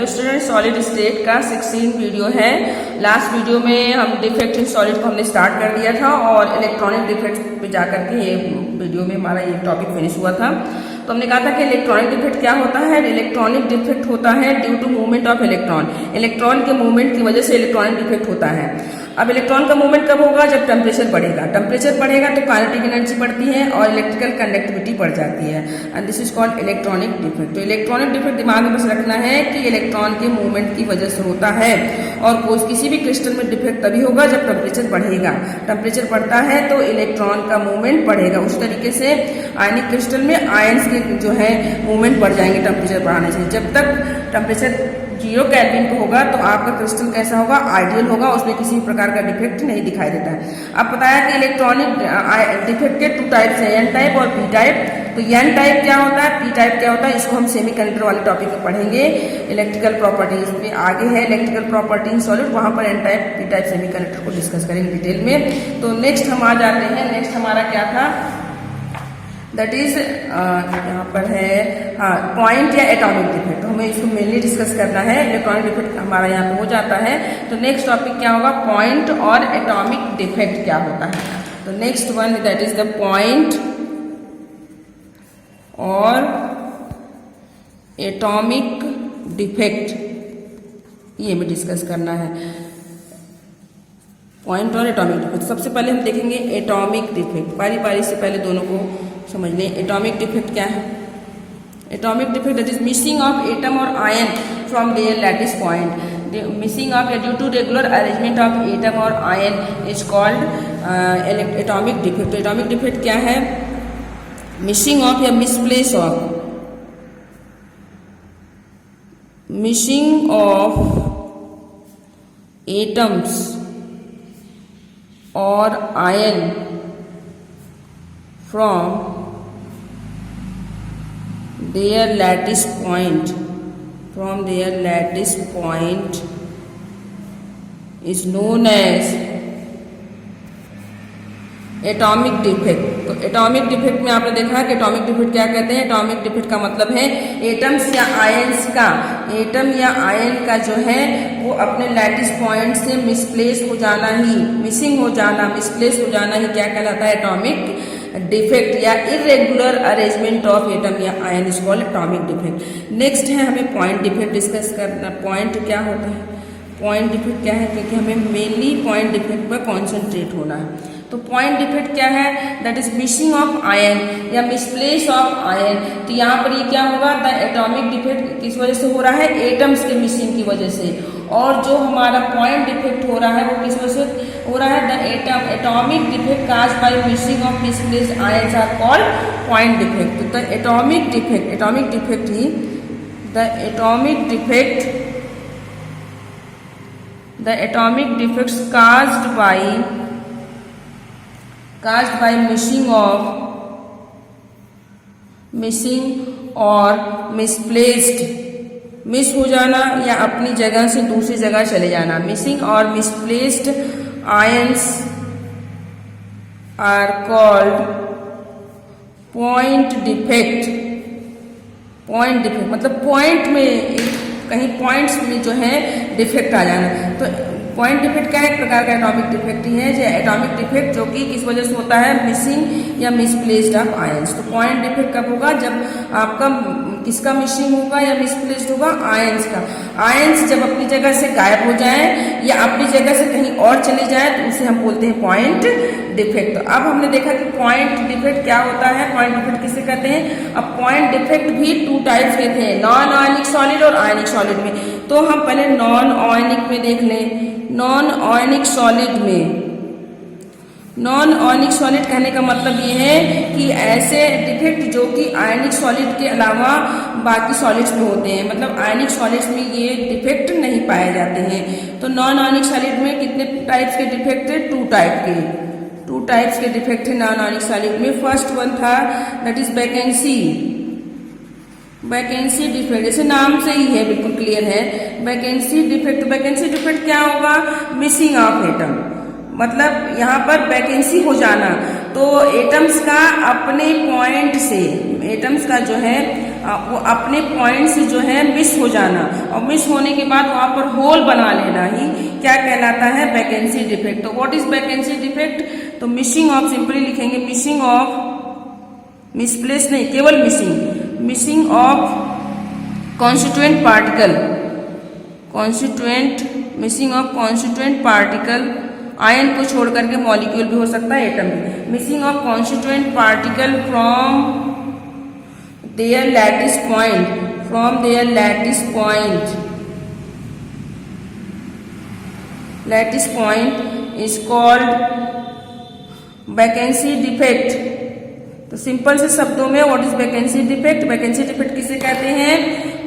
Student, solid state का 16 video है। Last video में हम डिफेक्ट इन सॉलिड को हमने स्टार्ट कर दिया था और इलेक्ट्रॉनिक डिफेक्ट पे जाकर के ये वीडियो में हमारा ये टॉपिक फिनिश हुआ था। तो हमने कहा था कि इलेक्ट्रॉनिक डिफेक्ट क्या होता है। इलेक्ट्रॉनिक डिफेक्ट होता है due to movement of electron. Electron के मूवमेंट की वजह से इलेक्ट्रॉनिक डिफेक्ट होता है। अब इलेक्ट्रॉन का मूवमेंट कब होगा? जब टेम्परेचर बढ़ेगा। टेम्परेचर बढ़ेगा तो काइनेटिक एनर्जी बढ़ती है और इलेक्ट्रिकल कंडक्टिविटी बढ़ जाती है and this is called electronic defect. तो इलेक्ट्रॉनिक डिफेक्ट दिमाग में बस रखना है कि इलेक्ट्रॉन के मूवमेंट की वजह से होता है और किसी भी क्रिस्टल में डिफेक्ट तभी होगा जब टेम्परेचर बढ़ेगा। टेम्परेचर बढ़ता है तो इलेक्ट्रॉन का मूवमेंट बढ़ेगा। उस तरीके से आयनिक क्रिस्टल में आयंस के जो है मूवमेंट बढ़ जाएंगे टेम्परेचर बढ़ाने से। जब तक टेम्परेचर 0 केल्विन पे होगा तो आपका क्रिस्टल कैसा होगा? आइडियल होगा, उसमें किसी भी प्रकार का डिफेक्ट नहीं दिखाई देता है। अब बताया कि इलेक्ट्रॉनिक डिफेक्ट के 2 टाइप्स हैं, एन टाइप और पी टाइप। तो एन टाइप क्या होता है, पी टाइप क्या होता है, इसको हम सेमीकंडक्टर वाले टॉपिक में पढ़ेंगे। इलेक्ट्रिकल प्रॉपर्टीज में आगे है इलेक्ट्रिकल प्रॉपर्टी इन सॉलिड, वहां पर N type P type semiconductor को डिस्कस करेंगे डिटेल में। तो नेक्स्ट हम आ जाते हैं। नेक्स्ट हमारा क्या था? दैट इज यहाँ पर है पॉइंट या एटॉमिक डिफेक्ट। तो हमें इसको मेनली डिस्कस करना है। इलेक्ट्रॉनिक डिफेक्ट हमारा यहाँ पे हो जाता है। तो नेक्स्ट टॉपिक क्या होगा? पॉइंट और एटॉमिक डिफेक्ट क्या होता है। तो next one that is the point और एटॉमिक डिफेक्ट, ये हमें डिस्कस करना है। पॉइंट और एटॉमिक डिफेक्ट। सबसे पहले हम देखेंगे एटॉमिक डिफेक्ट। बारी बारी से पहले दोनों को समझ लें। एटॉमिक डिफेक्ट क्या है? Atomic defect that is missing of atom और ion from their lattice point. Missing of due to regular arrangement of atom और ion is called atomic defect. तो एटॉमिक डिफेक्ट क्या है? मिसिंग ऑफ या misplace of, missing of atoms और ion from their lattice point, from their lattice point is known as atomic defect. तो atomic defect में आपने देखा कि एटॉमिक डिफेक्ट क्या कहते हैं? एटॉमिक डिफेक्ट का मतलब है एटम्स या आयंस का, एटम या आयन का जो है वो अपने लैटिस पॉइंट से मिसप्लेस हो जाना ही, मिसिंग हो जाना, मिसप्लेस हो जाना ही क्या कहलाता है? एटॉमिक डिफेक्ट या इरेगुलर अरेंजमेंट ऑफ एटम या ion is called atomic defect. Next है हमें पॉइंट डिफेक्ट डिस्कस करना। पॉइंट क्या होता है? पॉइंट डिफेक्ट क्या है? क्योंकि हमें मेनली पॉइंट डिफेक्ट पर कॉन्सेंट्रेट होना है। तो पॉइंट डिफेक्ट क्या है? That is missing of ion या मिसप्लेस ऑफ आयन। तो यहाँ पर ये क्या होगा? द एटॉमिक डिफेक्ट किस वजह से हो रहा है? एटम्स के मिसिंग की वजह से। और जो हमारा पॉइंट डिफेक्ट हो रहा है वो किस वजह से हो रहा है? The atomic defect caused by missing of misplaced ions are called point defect. तो the atomic defect, atomic defect ही the atomic defect, the atomic defects caused by missing और misplaced, मिस हो जाना या अपनी जगह से दूसरी जगह चले जाना। मिसिंग और misplaced ions are called point defect. Point defect मतलब पॉइंट में कहीं पॉइंट्स में जो है डिफेक्ट आ जाना। तो पॉइंट डिफेक्ट क्या है? एक प्रकार का एटॉमिक डिफेक्ट ही है। जो एटॉमिक डिफेक्ट जो कि किस वजह से होता है? मिसिंग या मिसप्लेस्ड ऑफ आयंस। तो पॉइंट डिफेक्ट कब होगा? जब आपका किसका मिसिंग होगा या मिसप्लेस्ड होगा? आयंस का। आयंस जब अपनी जगह से गायब हो जाए या अपनी जगह से कहीं और चले जाए तो उसे हम बोलते हैं पॉइंट डिफेक्ट। तो अब हमने देखा कि पॉइंट डिफेक्ट क्या होता है, पॉइंट डिफेक्ट किसे कहते हैं। अब पॉइंट डिफेक्ट भी 2 टाइप्स के थे, नॉन आयनिक सॉलिड और आयनिक सॉलिड में। तो हम पहले नॉन आयनिक में देख लें। नॉन आयनिक सॉलिड में, नॉन आयनिक सॉलिड कहने का मतलब ये है कि ऐसे डिफेक्ट जो कि आयनिक सॉलिड के अलावा बाकी सॉलिड्स में होते हैं, मतलब आयनिक सॉलिड्स में ये डिफेक्ट नहीं पाए जाते हैं। तो नॉन आयनिक सॉलिड में कितने टाइप्स के डिफेक्ट है? 2 टाइप के, 2 टाइप्स के डिफेक्ट है नॉन आयनिक सॉलिड में। फर्स्ट वन था that is vacancy, vacancy defect. जैसे नाम से ही है, बिल्कुल क्लियर है, वैकेंसी डिफेक्ट। वैकेंसी डिफेक्ट क्या होगा? मिसिंग ऑफ एटम, मतलब यहाँ पर वैकेंसी हो जाना। तो एटम्स का अपने पॉइंट से, एटम्स का जो है वो अपने पॉइंट से जो है मिस हो जाना, और मिस होने के बाद वहाँ पर होल बना लेना ही क्या कहलाता है, वैकेंसी डिफेक्ट। तो व्हाट इज वैकेंसी डिफेक्ट? तो मिसिंग ऑफ, सिंपली लिखेंगे मिसिंग ऑफ, मिसप्लेस नहीं, केवल missing of constituent particle, missing of constituent particle, ion को छोड़ करके मॉलिक्यूल भी हो सकता है, एटम भी। Missing of constituent particle from their lattice point is called vacancy defect. तो सिंपल से शब्दों में what is vacancy defect? Vacancy defect किसे कहते हैं?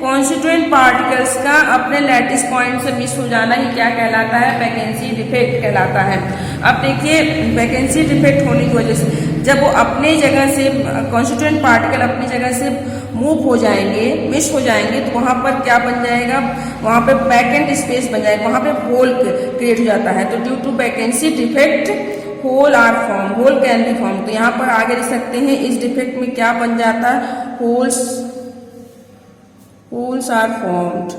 कॉन्स्टिट्यूएंट पार्टिकल्स का अपने लैटिस पॉइंट से मिस हो जाना ही क्या कहलाता है? वैकेंसी डिफेक्ट कहलाता है। अब देखिए, वैकेंसी डिफेक्ट होने की वजह से जब वो अपने जगह से, कॉन्स्टिट्यूएंट पार्टिकल अपनी जगह से मूव हो जाएंगे, मिस हो जाएंगे, तो वहां पर क्या बन जाएगा? वहां पे वैकेंट स्पेस बन जाएगा, वहां पे होल क्रिएट हो जाता है। तो due to vacancy defect hole are form, hole can be form. तो यहाँ पर आगे लिख सकते हैं, इस डिफेक्ट में क्या बन जाता है? होल्स आर फॉर्म्ड,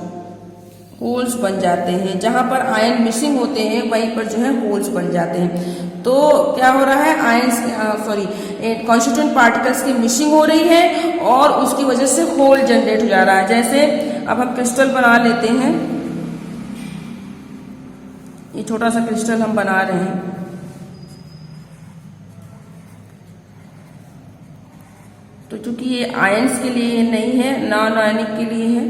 होल्स बन जाते हैं। जहां पर आयन मिसिंग होते हैं वहीं पर जो है होल्स बन जाते हैं। तो क्या हो रहा है? आयंस, कॉन्स्टिट्यूएंट पार्टिकल्स की मिसिंग हो रही है और उसकी वजह से होल जनरेट हो जा रहा है। जैसे अब हम क्रिस्टल बना लेते हैं, ये छोटा सा क्रिस्टल हम बना रहे हैं, तो चूंकि ये आयंस के लिए नहीं है, नॉन आयनिक के लिए है,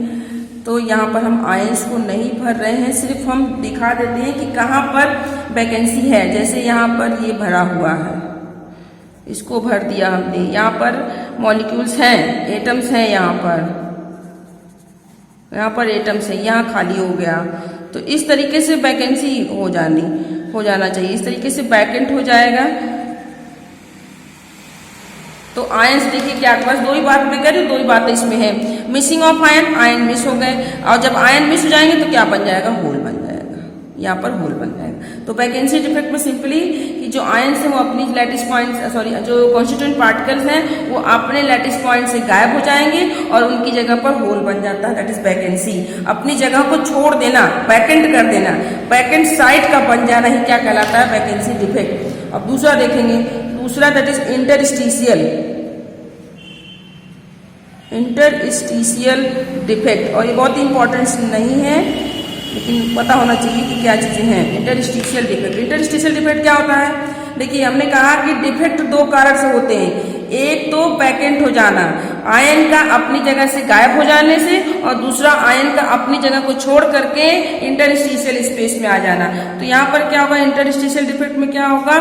तो यहाँ पर हम आयंस को नहीं भर रहे हैं, सिर्फ हम दिखा देते हैं कि कहाँ पर वैकेंसी है। जैसे यहाँ पर ये भरा हुआ है, इसको भर दिया हमने, यहाँ पर मॉलिक्यूल्स हैं, एटम्स हैं, यहाँ पर एटम्स है, यहाँ खाली हो गया। तो इस तरीके से वैकेंसी हो जाना चाहिए, इस तरीके से वैकेंट हो जाएगा। तो आयंस देखिए क्या, बस दो ही बात मैं कह रही हूँ, दो ही बातें इसमें है। मिसिंग ऑफ आयन मिस हो गए, और जब आयन मिस हो जाएंगे तो क्या बन जाएगा? होल बन जाएगा, यहाँ पर होल बन जाएगा। तो वैकेंसी डिफेक्ट में सिंपली कि जो आयंस है वो अपनी लैटिस पॉइंट, जो कॉन्स्टिट्यूएंट पार्टिकल्स हैं वो अपने लैटिस पॉइंट से गायब हो जाएंगे और उनकी जगह पर होल बन जाता है, दैट इज वैकेंसी। अपनी जगह को छोड़ देना, वैकेंट कर देना, वैकेंट साइट का बन जाना ही क्या कहलाता है? Vacancy defect. अब दूसरा देखेंगे, दूसरा दैट इज इंटरस्टिशियल डिफेक्ट। और ये बहुत ही इंपॉर्टेंट नहीं है, लेकिन पता होना चाहिए कि क्या चीजें हैं। इंटरस्टिशियल डिफेक्ट क्या होता है? देखिए, हमने कहा कि डिफेक्ट दो कारण से होते हैं। एक तो वैकेंट हो जाना, आयन का अपनी जगह से गायब हो जाने से, और दूसरा आयन का अपनी जगह को छोड़ करके इंटरस्टिशियल स्पेस में आ जाना। तो यहाँ पर क्या होगा? इंटरस्टिशियल डिफेक्ट में क्या होगा?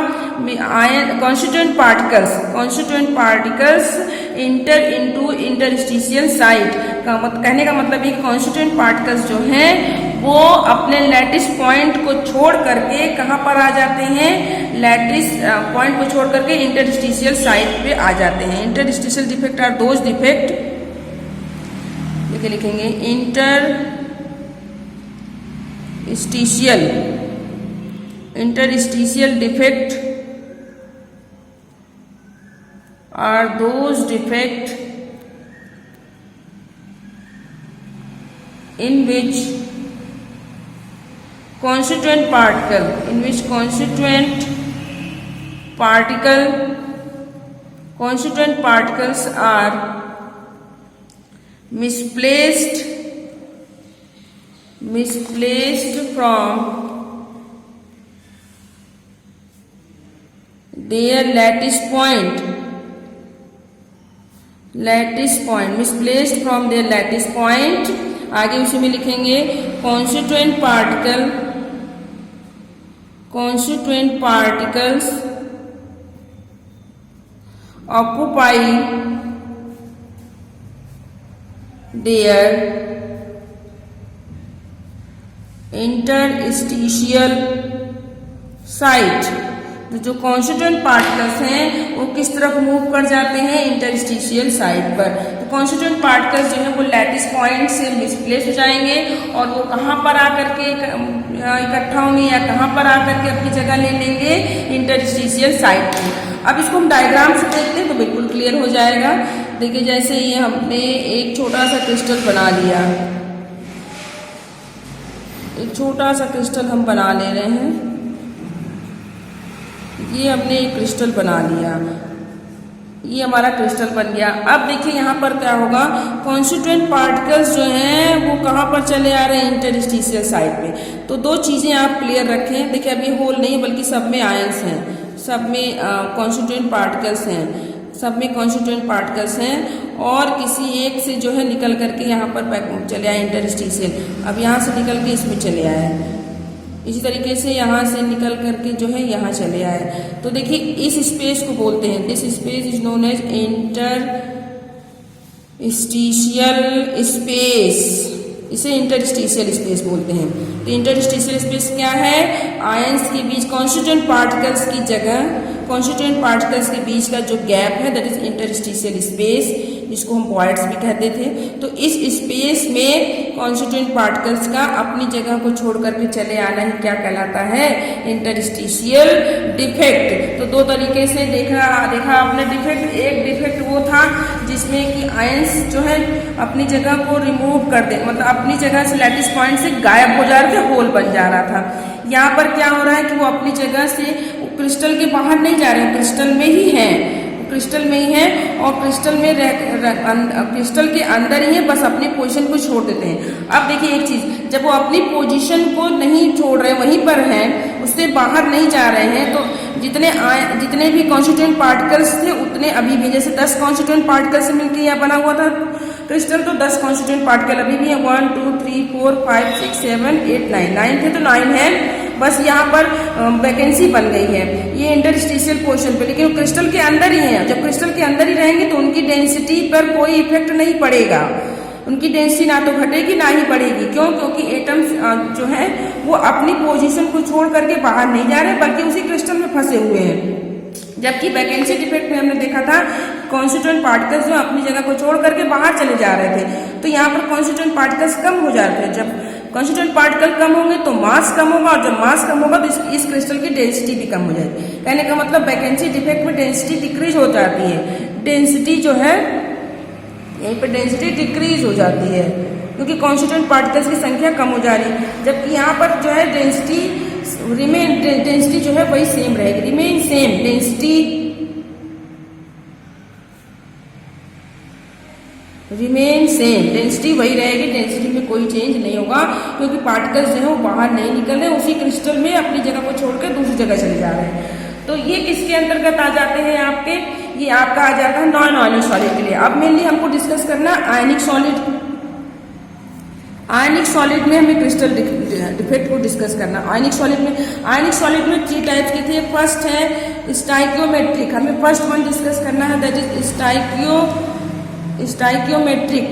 Ion constituent particles inter into interstitial site का कहने का मतलब है कि कॉन्स्टिट्यूएंट पार्टिकल्स जो हैं वो अपने लैटिस पॉइंट को छोड़ करके कहाँ पर आ जाते हैं? लैटिस पॉइंट को छोड़ करके इंटरस्टिशियल साइट पे आ जाते हैं। Interstitial defect are those defect, लिखेंगे interstitial defect are those defects in which constituent particles are misplaced from their lattice point, misplaced from their lattice point। आगे उसी में लिखेंगे constituent particles occupy their interstitial site। जो constituent particles हैं वो किस तरफ मूव कर जाते हैं? इंटरस्टिशियल साइड पर। तो कॉन्स्टिट्यूएंट पार्टिकल्स जो है वो लैटिस पॉइंट से मिसप्लेस हो जाएंगे और वो कहाँ पर आकर के इकट्ठा होंगे या कहाँ पर आकर के अपनी जगह ले लेंगे? इंटरस्टिशियल साइड पे। अब इसको हम डायग्राम से देखते हैं तो बिल्कुल क्लियर हो जाएगा। देखिए जैसे ये हमने एक छोटा सा क्रिस्टल बना लिया, एक छोटा सा क्रिस्टल हम बना ले रहे हैं, ये हमने एक क्रिस्टल बना लिया, ये हमारा क्रिस्टल बन गया। अब देखिए यहाँ पर क्या होगा, कॉन्स्टिट्यूएंट पार्टिकल्स जो हैं वो कहाँ पर चले आ रहे हैं, इंटरस्टिशियल साइड पे। तो दो चीज़ें आप क्लियर रखें। देखिए अब ये होल नहीं है बल्कि सब में आयंस हैं, सब में कॉन्स्टिट्यूएंट पार्टिकल्स हैं, सब में कॉन्स्टिट्यूएंट पार्टिकल्स हैं और किसी एक से जो है निकल करके यहाँ पर चले आए इंटरस्टिशियल। अब यहाँ से निकल के इसमें चले आए, इसी तरीके से यहाँ से निकल करके जो है यहाँ चले आए। तो देखिए इस स्पेस को बोलते हैं, this space is known as interstitial space, इसे इंटरस्टिशियल स्पेस बोलते हैं। तो इंटरस्टिशियल स्पेस क्या है, आयंस के बीच कॉन्स्टिट्यूएंट पार्टिकल्स की जगह, कॉन्स्टिट्यूएंट पार्टिकल्स के बीच का जो गैप है दैट इज इंटरस्टिशियल स्पेस, जिसको हम वॉइड्स भी कहते थे। तो इस स्पेस में कॉन्स्टिट्यूएंट पार्टिकल्स का अपनी जगह को छोड़ करके चले आना ही क्या कहलाता है, इंटरस्टिशियल डिफेक्ट। तो दो तरीके से देखा आपने डिफेक्ट। एक डिफेक्ट वो था जिसमें कि आयंस जो है अपनी जगह को रिमूव कर दे, मतलब अपनी जगह से लैटिस पॉइंट से गायब हो जा रहे थे, होल बन जा रहा था। यहाँ पर क्या हो रहा है कि वो अपनी जगह से क्रिस्टल के बाहर नहीं जा रहे हैं, क्रिस्टल में ही है, क्रिस्टल में ही है और क्रिस्टल में क्रिस्टल के अंदर ही है, बस अपनी पोजीशन को छोड़ देते हैं। अब देखिए एक चीज, जब वो अपनी पोजीशन को नहीं छोड़ रहे, वहीं पर हैं, उससे बाहर नहीं जा रहे हैं, तो जितने भी कॉन्स्टिट्यूएंट पार्टिकल्स थे उतने अभी भी, जैसे 10 कॉन्स्टिट्यूएंट पार्टिकल से मिलकर यह बना हुआ था क्रिस्टल, तो 10 कॉन्स्टिट्यूएंट पार्टिकल अभी भी है। 1 2 3 4 5 6 7 8 9 9 थे तो 9 है, बस यहाँ पर वैकेंसी बन गई है ये इंटरस्टिशियल पोर्शन पे, लेकिन क्रिस्टल के अंदर ही है। जब क्रिस्टल के अंदर ही रहेंगे तो उनकी डेंसिटी पर कोई इफेक्ट नहीं पड़ेगा, उनकी डेंसिटी ना तो घटेगी ना ही बढ़ेगी। क्यों? क्योंकि एटम्स जो है वो अपनी पोजीशन को छोड़ करके बाहर नहीं जा रहे बल्कि उसी क्रिस्टल में फंसे हुए हैं। जबकि वैकेंसी डिफेक्ट में हमने देखा था कॉन्स्टिट्यूएंट पार्टिकल्स जो अपनी जगह को छोड़ करके बाहर चले जा रहे थे, तो यहाँ पर कॉन्स्टिट्यूएंट पार्टिकल्स कम हो जाते हैं। जब कॉन्स्टिट्यूएंट पार्टिकल कम होंगे तो मास कम होगा, और जब मास कम होगा तो इस क्रिस्टल की डेंसिटी भी कम हो जाएगी। कहने का मतलब वैकेंसी डिफेक्ट में डेंसिटी डिक्रीज हो जाती है, डेंसिटी जो है यहीं पर डेंसिटी डिक्रीज हो जाती है क्योंकि कॉन्स्टिट्यूएंट पार्टिकल्स की संख्या कम हो जा रही है। जबकि यहाँ पर जो है डेंसिटी जो है वही सेम रहेगी, remain same density, remain same density वही रहेगी, डेंसिटी में कोई चेंज नहीं होगा क्योंकि पार्टिकल्स जो है वो बाहर नहीं निकल रहे, उसी क्रिस्टल में अपनी जगह को छोड़कर दूसरी जगह चले जा रहे हैं। तो ये किसके अंतर्गत आ जाते हैं आपके, ये आपका आ जाता है नॉन आयनिक सॉलिड के लिए। अब मेनली हमको डिस्कस करना आयनिक सॉलिड। आयनिक सॉलिड में हमें क्रिस्टल डिफेक्ट को डिस्कस करना। आयनिक सॉलिड में 3 टाइप्स के थे। फर्स्ट है स्टाइकियोमेट्रिक, हमें फर्स्ट वन डिस्कस करना है, that is stoichiometric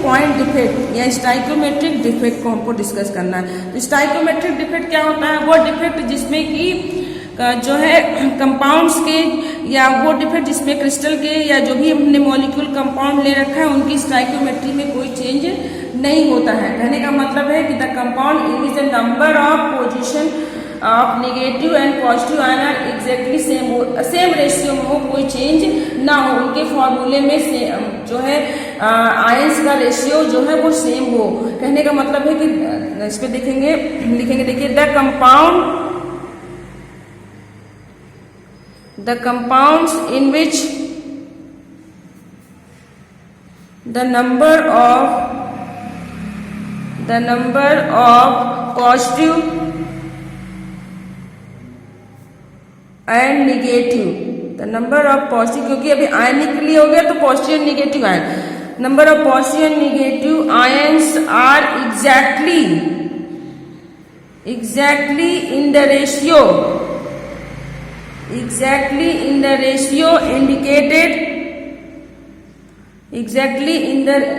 point defect या स्टाइकियोमेट्रिक डिफेक्ट को हमको डिस्कस करना है। तो स्टाइकियोमेट्रिक डिफेक्ट क्या होता है, वो डिफेक्ट जिसमें कि जो है कंपाउंड्स के, या वो डिफेक्ट जिसमें क्रिस्टल के या जो भी हमने मॉलिक्यूल कंपाउंड ले रखा है उनकी स्टाइकियोमेट्री में कोई चेंज नहीं होता है। कहने का मतलब है कि the compound is the number of position of negative and positive ion are exactly same ratio में हो, कोई चेंज ना हो, उनके फॉर्मूले में जो है आयंस का रेशियो जो है वो सेम हो। कहने का मतलब है कि इस पे लिखेंगे देखिए the compounds in which the number of positive and negative, the number of positive, क्योंकि अभी आयनिक के लिए हो गया तो positive and negative ion, number of positive and negative ions are exactly in the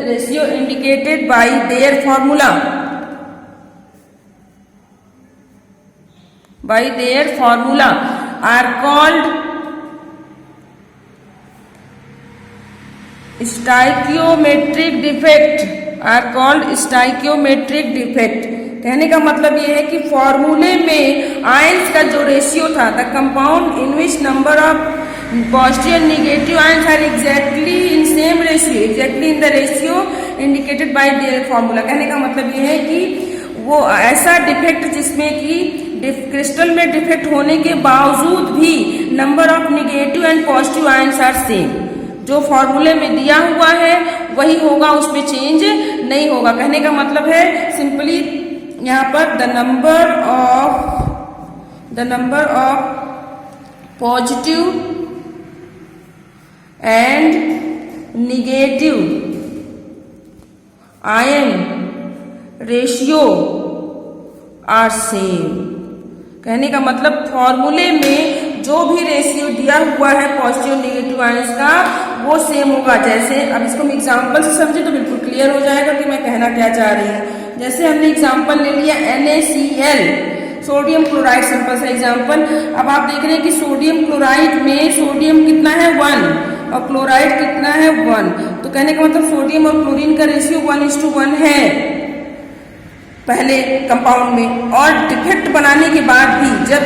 ratio indicated by their formula are called stoichiometric defect. कहने का मतलब ये है कि फॉर्मूले में आयंस का जो रेशियो था, the compound in which number of positive and negative ions are exactly in same ratio, exactly in the ratio indicated by their formula. कहने का मतलब ये है कि वो ऐसा डिफेक्ट जिसमें कि क्रिस्टल में डिफेक्ट होने के बावजूद भी number of negative and positive ions are same, जो फॉर्मूले में दिया हुआ है वही होगा, उसमें चेंज नहीं होगा। कहने का मतलब है सिंपली यहाँ पर the number of positive and negative ion ratio are same. कहने का मतलब फॉर्मूले में जो भी रेशियो दिया हुआ है पॉजिटिव नेगेटिव आयंस का वो सेम होगा। जैसे अब इसको हम एग्जांपल से समझे तो बिल्कुल क्लियर हो जाएगा कि मैं कहना क्या चाह रही हूँ। जैसे हमने एग्जांपल ले लिया NaCl, सोडियम क्लोराइड, सिंपल सा एग्जांपल। अब आप देख रहे हैं कि सोडियम क्लोराइड में सोडियम कितना है 1 और क्लोराइड कितना है 1, तो कहने का मतलब सोडियम और क्लोरीन का रेशियो 1:1 है पहले कंपाउंड में। और डिफेक्ट बनाने के बाद भी जब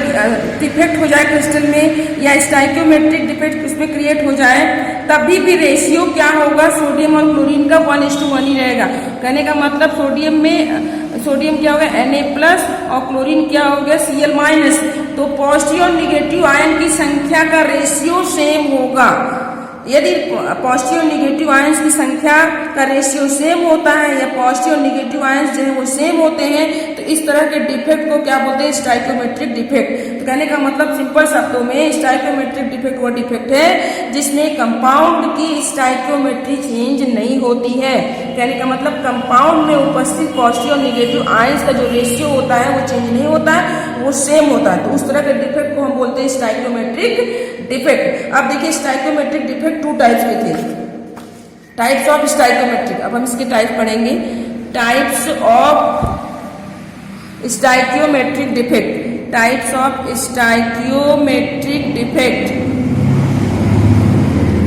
डिफेक्ट हो जाए क्रिस्टल में या स्टाइकियोमेट्रिक डिफेक्ट उसमें क्रिएट हो जाए तभी भी रेशियो क्या होगा, सोडियम और क्लोरीन का 1:1 ही रहेगा। कहने का मतलब सोडियम क्या हो गया Na+ और क्लोरीन क्या हो गया Cl-। तो पॉजिटिव और निगेटिव आयन की संख्या का रेशियो सेम होगा। यदि पॉजिटिव और निगेटिव आयंस की संख्या का रेशियो सेम होता है या पॉजिटिव और निगेटिव आयंस जो है वो सेम होते हैं तो इस तरह के डिफेक्ट को क्या बोलते हैं, स्टाइकियोमेट्रिक डिफेक्ट। तो कहने का मतलब सिंपल शब्दों में स्टाइकियोमेट्रिक डिफेक्ट वो डिफेक्ट है जिसमें कंपाउंड की स्टाइकियोमेट्री चेंज नहीं होती है। कहने का मतलब कंपाउंड में उपस्थित पॉजिटिव और निगेटिव आयंस का जो रेशियो होता है वो चेंज नहीं होता है, वो सेम होता है। तो उस तरह के डिफेक्ट को हम बोलते हैं स्टाइकियोमेट्रिक डिफेक्ट। अब देखिए स्टाइकियोमेट्रिक डिफेक्ट 2 टाइप्स के थे, टाइप्स ऑफ स्टाइकियोमेट्रिक। अब हम इसके टाइप पढ़ेंगे, types of stoichiometric defect, types of stoichiometric defect,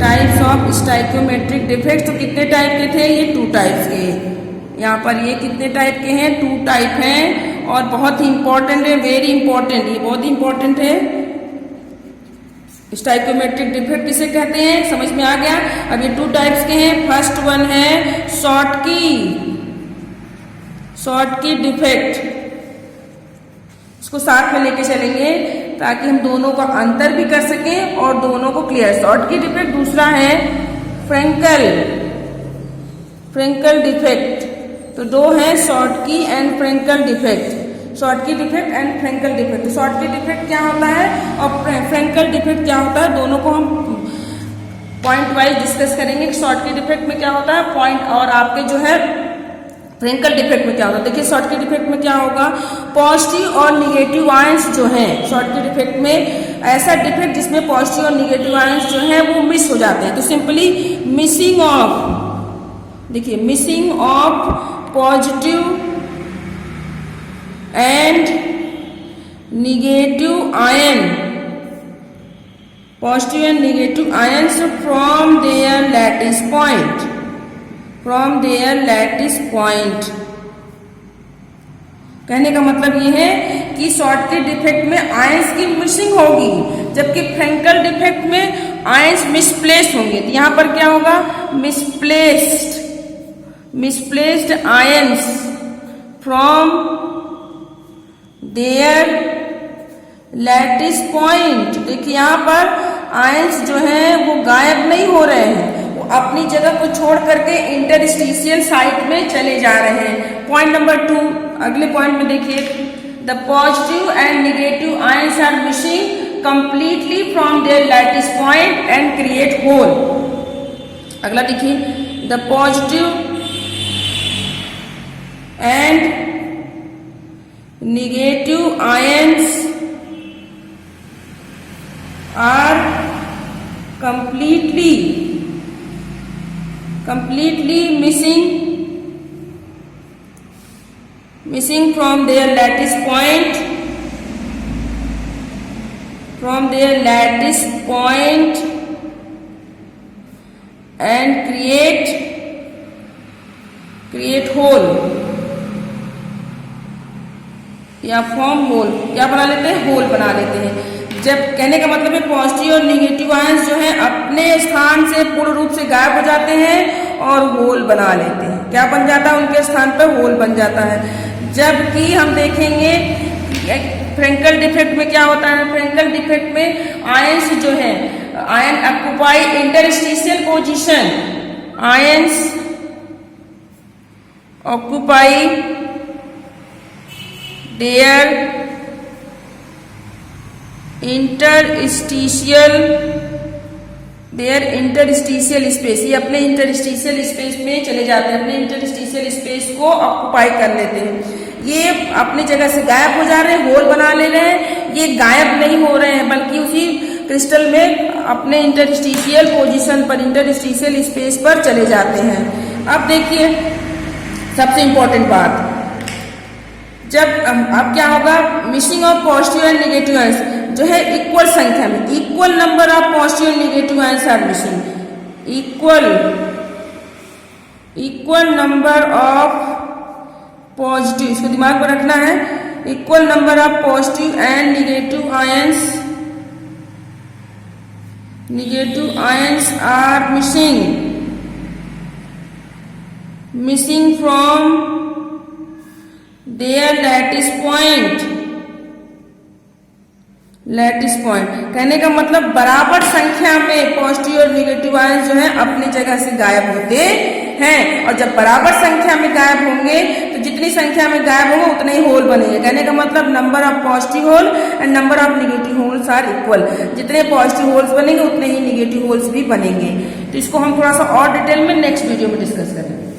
types of stoichiometric defect. तो कितने टाइप के थे, ये 2 टाइप्स के। यहाँ पर ये कितने टाइप के हैं, 2 टाइप हैं और बहुत ही इंपॉर्टेंट है, वेरी इंपॉर्टेंट, ये बहुत इंपॉर्टेंट है। स्टाइकियोमेट्रिक डिफेक्ट किसे कहते हैं, समझ में आ गया। अब ये 2 टाइप्स के हैं। फर्स्ट वन है शॉर्टकी डिफेक्ट, इसको साथ में लेके चलेंगे ताकि हम दोनों का अंतर भी कर सकें और दोनों को क्लियर। Schottky defect. दूसरा है फ्रेंकल डिफेक्ट। तो 2 है Schottky and Frenkel defect, Schottky defect and Frenkel defect. Schottky defect क्या होता है और फ्रेंकल डिफेक्ट क्या होता है, दोनों को हम पॉइंट वाइज डिस्कस करेंगे। शॉर्टकी डिफेक्ट में क्या होता है पॉइंट, और आपके जो है फ्रेंकल डिफेक्ट में क्या होता है। देखिए शॉर्टकी डिफेक्ट में क्या होगा, पॉजिटिव और निगेटिव आयंस जो हैं शॉर्टकी डिफेक्ट में, ऐसा डिफेक्ट जिसमें पॉजिटिव और निगेटिव आयंस जो हैं वो मिस हो जाते हैं। तो सिंपली मिसिंग ऑफ, देखिए missing of positive and negative ion, positive and negative ions from their lattice point, from their lattice point। कहने का मतलब ये है कि शॉर्टकी डिफेक्ट में आयंस की मिसिंग होगी जबकि फ्रेंकल डिफेक्ट में आयंस मिसप्लेस्ड होंगे। तो यहाँ पर क्या होगा, misplaced ions from their lattice point. देखिए यहाँ पर आयंस जो हैं वो गायब नहीं हो रहे हैं, वो अपनी जगह को छोड़ करके इंटरस्टिशियल साइट में चले जा रहे हैं। पॉइंट नंबर 2, अगले पॉइंट में देखिए, the positive and negative ions are missing completely from their lattice point and create hole. अगला देखिए, the positive and negative ions are completely missing from their lattice point, and create hole या form whole, क्या बना लेते हैं, whole बना लेते हैं। जब कहने का मतलब है पॉजिटिव और निगेटिव आयंस जो है अपने स्थान से पूर्ण रूप से गायब हो जाते हैं और होल बना लेते हैं। क्या बन जाता है, उनके स्थान पर होल बन जाता है। जबकि हम देखेंगे फ्रेंकल डिफेक्ट में क्या होता है, फ्रेंकल डिफेक्ट में आयंस जो है, ion occupy interstitial position, ions occupy their interstitial space, ये अपने इंटरस्टिशियल स्पेस में चले जाते हैं, अपने इंटरस्टिशियल स्पेस को ऑक्युपाई कर लेते हैं। ये अपनी जगह से गायब हो जा रहे हैं, होल बना ले रहे हैं। ये गायब नहीं हो रहे हैं बल्कि उसी क्रिस्टल में अपने इंटरस्टिशियल पोजीशन पर, इंटरस्टिशियल स्पेस पर चले जाते हैं। अब देखिए सबसे इंपॉर्टेंट बात, जब अब क्या होगा, missing of positive and negative ions जो है इक्वल संख्या में, equal number of positive and negative ions are missing, equal number of positive, इसको दिमाग में रखना है, equal number of positive and negative ions are missing from their lattice point. कहने का मतलब बराबर संख्या में पॉजिटिव और निगेटिव आयंस जो है अपनी जगह से गायब होते हैं, और जब बराबर संख्या में गायब होंगे तो जितनी संख्या में गायब होंगे उतने ही होल बनेंगे। कहने का मतलब number of positive hole and number of negative holes are equal, जितने पॉजिटिव होल्स बनेंगे उतने ही निगेटिव होल्स भी बनेंगे। तो इसको हम थोड़ा सा और डिटेल में नेक्स्ट वीडियो में डिस्कस करेंगे।